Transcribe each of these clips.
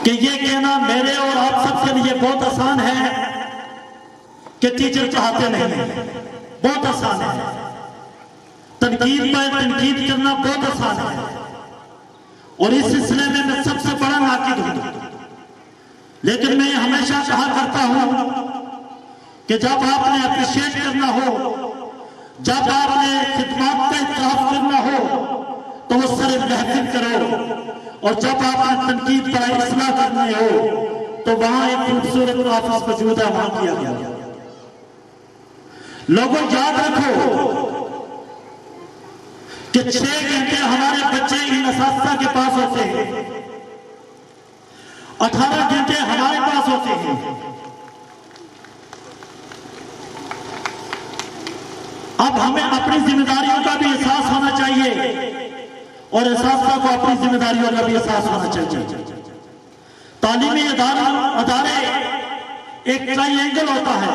کہ یہ کہنا میرے اور آپ سب کے لیے بہت آسان ہے کہ ٹیچر چاہتے نہیں، بہت آسان ہے، تنقید پر تنقید کرنا بہت آسان ہے، اور اس سلسلے میں سب سے بڑا ناقد ہوں، لیکن میں ہمیشہ کہا کرتا ہوں کہ جب آپ نے اپریشیٹ کرنا ہو، جب آپ نے خدمات کا اعتراف کرنا ہو تو وہ سر محفل کرو، اور جب آپ نے تنقید پر اصلاح کرنی ہو تو وہاں ایک خوبصورت آفس موجود ہے، وہاں کیا گیا۔ لوگوں یاد رکھو کہ 6 گھنٹے ہمارے بچے ان اساتذہ کے پاس ہوتے ہیں، 18 گھنٹے ہمارے پاس ہوتے ہیں۔ اب ہمیں اپنی ذمہ داریوں کا بھی احساس ہونا چاہیے، اور اساتذہ کو اپنی ذمہ داریوں کا بھی احساس ہونا چاہیے۔ تعلیمی ادارے ایک ٹرائی اینگل ہوتا ہے،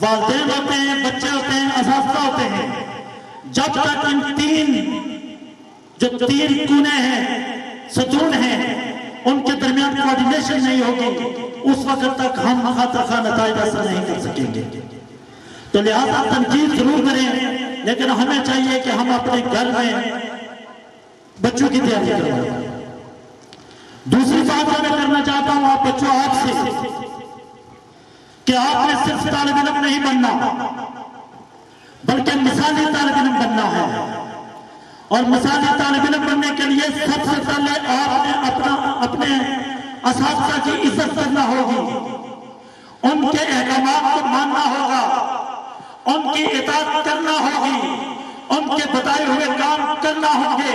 والدین ہوتے ہیں، بچے ہوتے ہیں، اساتذہ ہوتے ہیں۔ جب تک ان تین کونے ہیں، ستون ہیں، ان کے درمیان کوارڈینیشن نہیں ہوگی، اس وقت تک ہم خاطر نتائج حاصل نہیں کر سکیں گے۔ تو لہذا تنقید ضرور کریں، لیکن ہمیں چاہیے کہ ہم اپنے گھر میں بچوں کی تیاری کریں۔ دوسری بات میں کرنا چاہتا ہوں آپ بچوں آپ سے کہ آپ نے صرف طالب علم نہیں بننا، بلکہ مثالی طالب علم بننا ہے، اور مثالی طالب علم بننے کے لیے سب سے پہلے آپ نے اپنے اساتذہ کی عزت کرنا ہوگی، ان کے احکامات کو ماننا ہوگا، ان کی اطاعت کرنا ہوگی، ان کے بتائے ہوئے کام کرنا ہوں گے،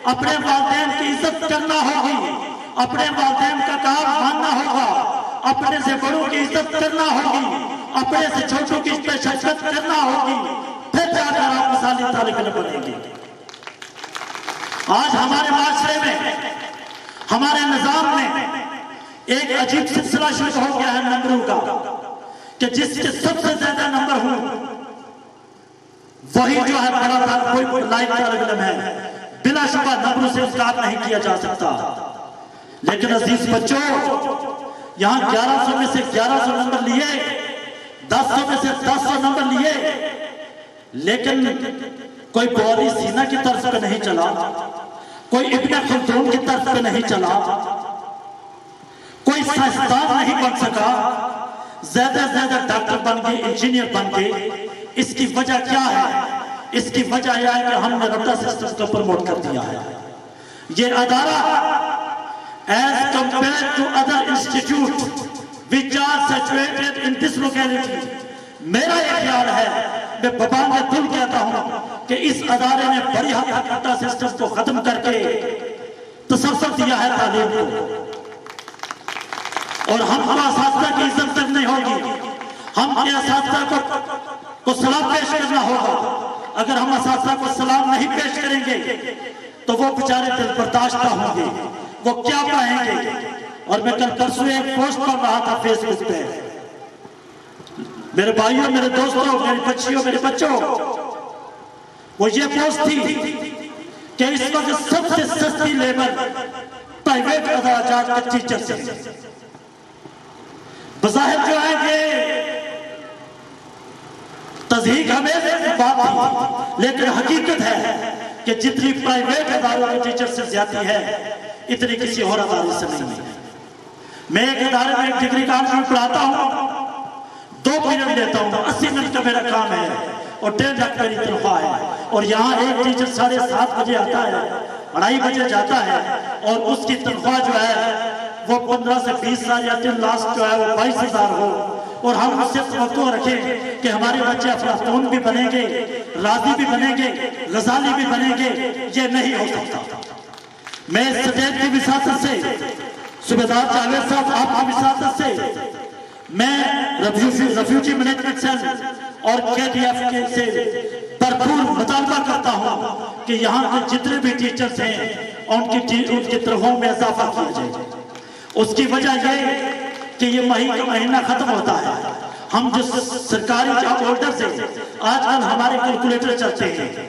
اپنے والدین کی عزت کرنا ہوگی، اپنے والدین کا کام ماننا ہوگا، اپنے سے بڑوں کی عزت کرنا ہوگی، اپنے سے چھوٹوں کی شفقت کرنا ہوگی، پھر جا کر آپ مثالی طالب علم بنیں گے۔ آج ہمارے معاشرے میں، ہمارے نظام میں ایک عجیب سلسلہ شروع ہو گیا ہے نمبروں کا، کہ جس کے سب سے زیادہ نمبر ہوں وہی جو ہے بڑا کوئی لائق طالب علم ہے، بلا شبہ نمبروں سے انکار نہیں کیا جا سکتا۔ لیکن عزیز بچوں، یہاں 1100 میں سے 1100 نمبر لیے، 1000 میں سے 1000 نمبر لیے، لیکن کوئی بوری سینا کی طرف پہ نہیں چلا، کوئی ابن خلدون کی طرف پہ نہیں چلا، کوئی سائنسدان نہیں بن سکا، زیادہ زیادہ ڈاکٹر بن گئے، انجینئر بن گئے۔ اس کی وجہ کیا ہے؟ اس کی وجہ یہ ہے کہ ہم نے رٹا سسٹم کو پروموٹ کر دیا ہے۔ یہ ادارہ as compared to other institutes which are situated in this locality، میرا یہ خیال ہے، میں ببان کے دل کہتا ہوں کہ اس ادارے نے بڑی حد تک رٹا سسٹم کو ختم کر کے تسلسل دیا ہے تعلیم کو، اور ہم کو اساتذہ کی عزت کرنی ہوگی، ہم کے اساتذہ کو سلام پیش کرنا ہوگا۔ اگر ہم اساتذہ کو سلام نہیں پیش کریں گے تو وہ بیچارے دل برداشتہ ہوں گے، وہ کیا پائیں گے۔ اور میں کل پرسوں ایک پوسٹ پڑھ رہا تھا فیس بک پہ، میرے بھائیوں، میرے دوستوں، میری بچیوں، میرے بچوں، وہ یہ پوسٹ تھی کہ اس وقت سب سے سستی لیبر پرائیویٹ ادارات کے ٹیچر سے، بظاہر جو ہے کہ تضحیق ہمیں بات تھی، لیکن حقیقت ہے کہ جتنی پرائیویٹ اداروں کے ٹیچر سے زیادتی ہے اتنی کسی اور ادارے سے نہیں ہے۔ میں ایک ادارے میں ایک ڈگری کانسٹیٹیوٹ پڑھاتا ہوں، 2 پیریڈ لیتا ہوں، 80 منٹ کا میرا کام ہے، اور 1.5 لاکھ میری تنخواہ ہے، اور یہاں ایک ٹیچر 7:30 بجے آتا ہے، 2:30 بجے جاتا ہے، اور اس کی تنخواہ جو ہے وہ 15 سے 20 ہزار یا 3 لاکھ جو ہے وہ 22,000 ہو، اور ہم اس سے توقع رکھیں کہ ہمارے بچے افلاطون بھی بنیں گے، رازی بھی بنیں گے، غزالی بھی بنیں گے، یہ نہیں ہو سکتا۔ میں اس سٹیٹ کی وساطت سے، صوبیدار جاوید صاحب آپ کی وساطت سے، میں ریفیوجی مینجمنٹ سیل اور KDF سے بھرپور مطالبہ کرتا ہوں کہ یہاں کے جتنے بھی ٹیچرز ہیں ان کی تنخواہوں میں اضافہ کیا جائے۔ اس کی وجہ یہ کہ یہ مہینہ ختم ہوتا ہے، ہم جو سرکاری جاب ہولڈرز ہیں، آج کل ہمارے کیلکولیٹر چلتے ہیں،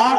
8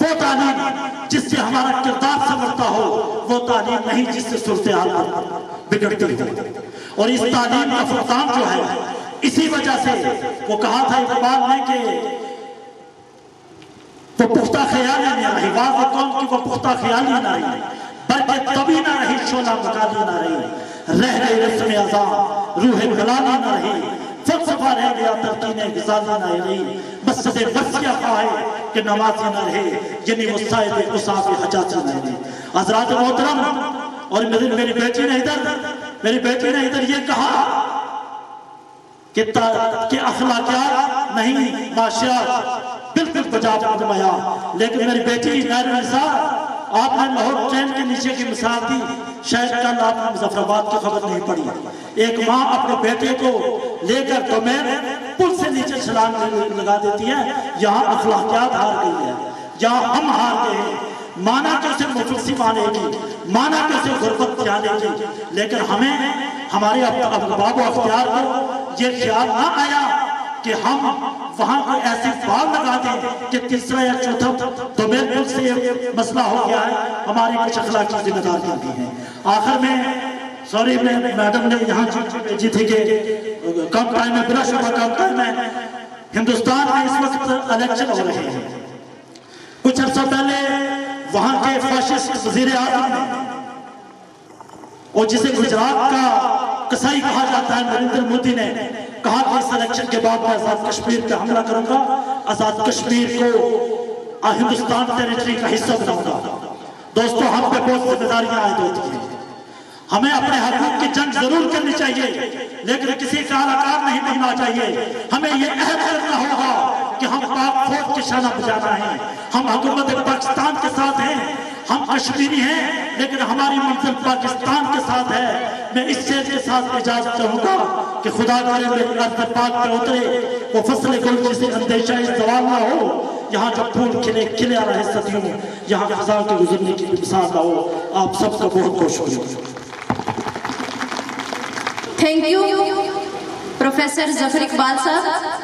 وہ تعلیم جس سے ہمارا کردار سنورتا ہو، وہ تعلیم نہیں جس سے صورتحال بگڑتی ہو. اور اس تعلیم کا فقدان جو ہے، اسی وجہ سے وہ کہا تھا اقبال نے کہ وہ پختہ خیالی نہ رہی، واضح قوم کی وہ پختہ خیالی نہ رہی، بلکہ تبھی نہ رہی شعلہ مکالی نہ رہی، رہ گئی رسم ازاں روح ملالی نہ رہی، فلسفہ رہ گیا تلقین غزالی نہ رہی، مسجد مرثیہ خواہے کہ نمازی نہ رہے، یعنی وہ صاحب اصحاب حجاجی نہ رہے. حضرات محترم، اور میری بیٹی نے ادھر یہ کہا کہ اخلاقیات نہیں معاشیات، بالکل بجا فرمایا. لیکن میری بیٹی نساء، آپ نے لاہور ٹرین کے نیچے کی مثال دی، شاید کل آپ نے مظفر آباد کی خبر نہیں پڑی. ایک ماں اپنے بیٹے کو لے کر دومین پل سے نیچے چھلانگ لگا دیتی ہے. یہاں اخلاقیات ہار گئی ہے، یہاں ہم ہار گئے ہیں. مانا کہ اسے مفلسی مانے گی، مانا کہ اسے غربت جانے گی، لیکن ہمیں ہمارے باب و اختیار کو یہ خیال نہ آیا کہ ہم وہاں کوئی ایسی بال لگا دیں کہ تیسرا یا چوتھا دومین پل سے یہ مسئلہ ہو گیا ہے. ہماری کچھ اخلاقی ذمہ داریاں بھی ہیں. آخر میں سوری، میڈم نے یہاں بھیجی تھی کہ کم ٹائم میں، بلا شبہ کم ٹائم میں، ہندوستان میں اس وقت الیکشن ہو رہے ہیں. کچھ عرصہ پہلے وہاں کے فاشسٹ وزیر اعظم نے، اور جسے گجرات کا قصائی کہا جاتا ہے، نریندر مودی نے کہا کہ اس الیکشن کے بعد میں آزاد کشمیر پہ حملہ کروں گا، آزاد کشمیر کو ہندوستان ٹیریٹری کا حصہ بناؤں گا. دوستو، ہم پہ بہت ذمہ داریاں عائد ہوتی ہیں. ہمیں اپنے حقوق کی جنگ ضرور کرنی چاہیے، لیکن کسی کا اہلکار نہیں بننا چاہیے. ہمیں یہ عہد کرنا ہوگا کہ ہم پاک فوج کے شانہ بجانا ہے. ہم حکومت پاکستان کے ساتھ ہیں، ہم کشمیری ہیں، لیکن ہماری منزل پاکستان کے ساتھ ہے. میں اس شعر کے ساتھ اجازت چاہوں گا کہ خدا کرے میری ارض پاک پہ اترے وہ فصل گل جسے اندیشہ زوال نہ ہو. یہاں جو پھول کھلے کھلے رہے صدیوں، یہاں خزاں کے گزرنے کی مثال نہ ہو. آپ سب کا بہت بہت شکریہ. تھینک یو پروفیسر ظفر اقبال صاحب.